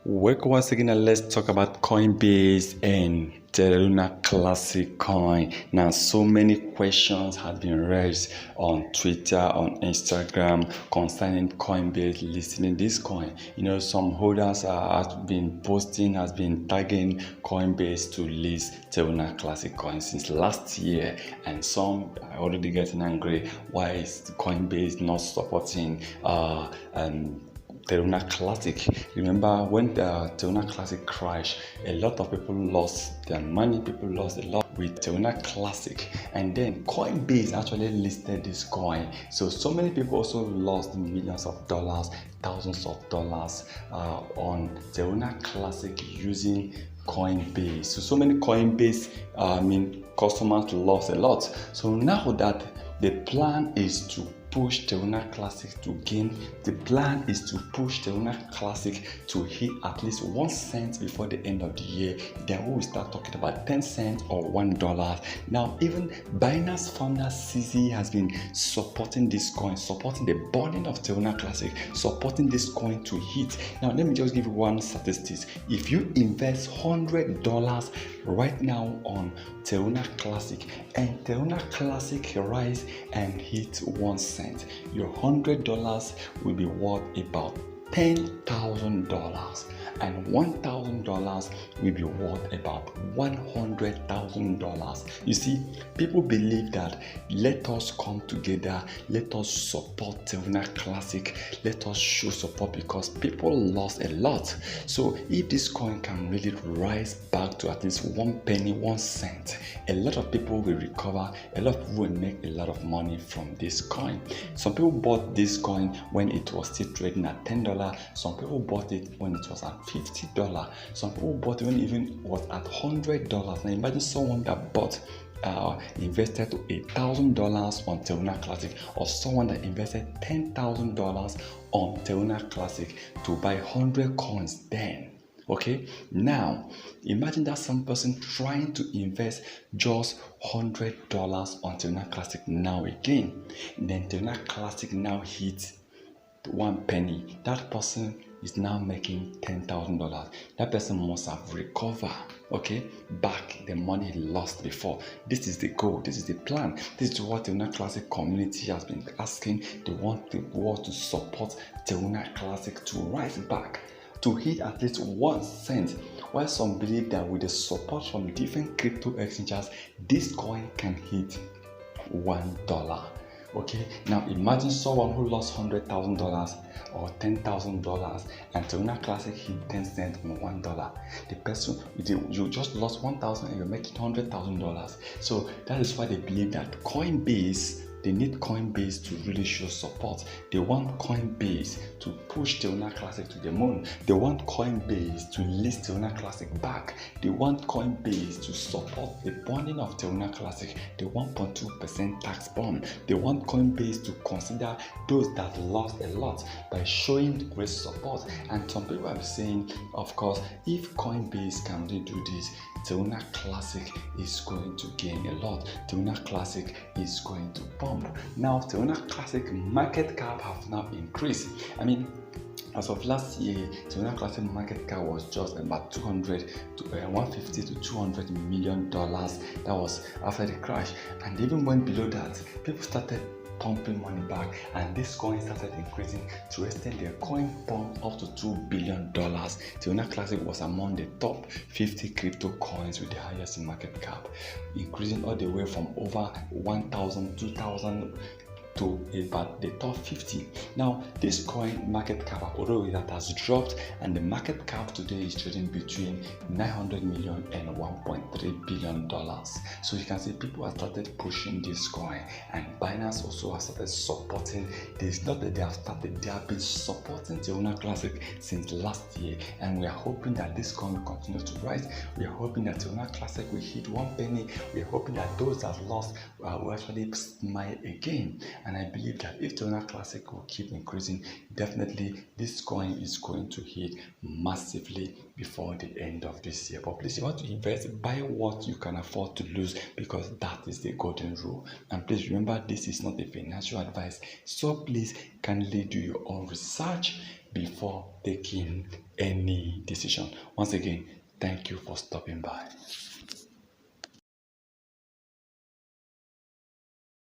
Welcome once again, and let's talk about Coinbase and Terra Classic Coin. Now, so many questions have been raised on Twitter, on Instagram concerning Coinbase listing this coin. Some holders have been posting, has been tagging Coinbase to list Terra Classic Coin since last year, and some are already getting angry. Why is Coinbase not supporting Terra Classic? Remember when the Terra Classic crashed, a lot of people lost their money, people lost a lot with Terra Classic, and then Coinbase actually listed this coin. So many people also lost millions of dollars, thousands of dollars on Terra Classic using Coinbase. So many Coinbase customers lost a lot. So now that the plan is to push Terra Classic to gain. The plan is to push Terra Classic to hit at least 1 cent before the end of the year. Then we will start talking about 10 cents or $1. Now, even Binance founder CZ has been supporting this coin, supporting the burning of Terra Classic, supporting this coin to hit. Now, let me just give you one statistics. If you invest $100 right now on Terra Classic and Terra Classic rise and hit 1 cent, your $100 will be worth about $10,000, and $1,000 will be worth about $100,000. You see, people believe that let us come together, let us support Terra Classic, let us show support, because people lost a lot. So if this coin can really rise back to at least 1 penny, 1 cent, a lot of people will recover, a lot of people will make a lot of money from this coin. Some people bought this coin when it was still trading at $10. Some people bought it when it was at $50. Some people bought it when even was at $100. Now imagine someone that bought invested $1,000 on Terra Classic, or someone that invested $10,000 on Terra Classic to buy 100 coins then. Okay, now imagine that some person trying to invest just $100 on Terra Classic now again. Then Terra Classic now hits 1 penny. That person is now making $10,000. That person must have recovered, back the money he lost before. This is the goal. This is the plan. This is what the Terra Classic community has been asking. They want the world to support Terra Classic to rise back, to hit at least 1 cent. While some believe that with the support from different crypto exchanges, this coin can hit $1. Okay, now imagine someone who lost $100,000 or $10,000 and Terra Classic hit 10 cents on $1. The person, you just lost 1,000 and you're making $100,000. So that is why they believe that Coinbase, they need Coinbase to really show support. They want Coinbase to push Terra Classic to the moon. They want Coinbase to list Terra Classic back. They want Coinbase to support the bonding of Terra Classic, the 1.2% tax bond. They want Coinbase to consider those that lost a lot by showing great support. And some people are saying, of course, if Coinbase can really do this, Terra Classic is going to gain a lot. Terra Classic is going to pump. Now, Terra Classic market cap have now increased. As of last year, Terra Classic market cap was just about 150 to 200 million dollars. That was after the crash, and even went below that. People started pumping money back, and this coin started increasing to extend their coin pump up to $2 billion. Terra Classic was among the top 50 crypto coins with the highest market cap, increasing all the way from over 1,000, 2,000 to about the top 50. Now, this coin market cap, although that has dropped, and the market cap today is trading between 900 million and $1.3 billion. So you can see people have started pushing this coin, and Binance also has started supporting this. Not that they have started, they have been supporting Terra Classic since last year, and we are hoping that this coin will continue to rise. We are hoping that Terra Classic will hit 1 penny. We are hoping that those that lost will actually smile again. And I believe that if Terra Classic will keep increasing, definitely this coin is going to hit massively before the end of this year. But please, if you want to invest, buy what you can afford to lose, because that is the golden rule. And please remember, this is not a financial advice. So please kindly do your own research before taking any decision. Once again, thank you for stopping by.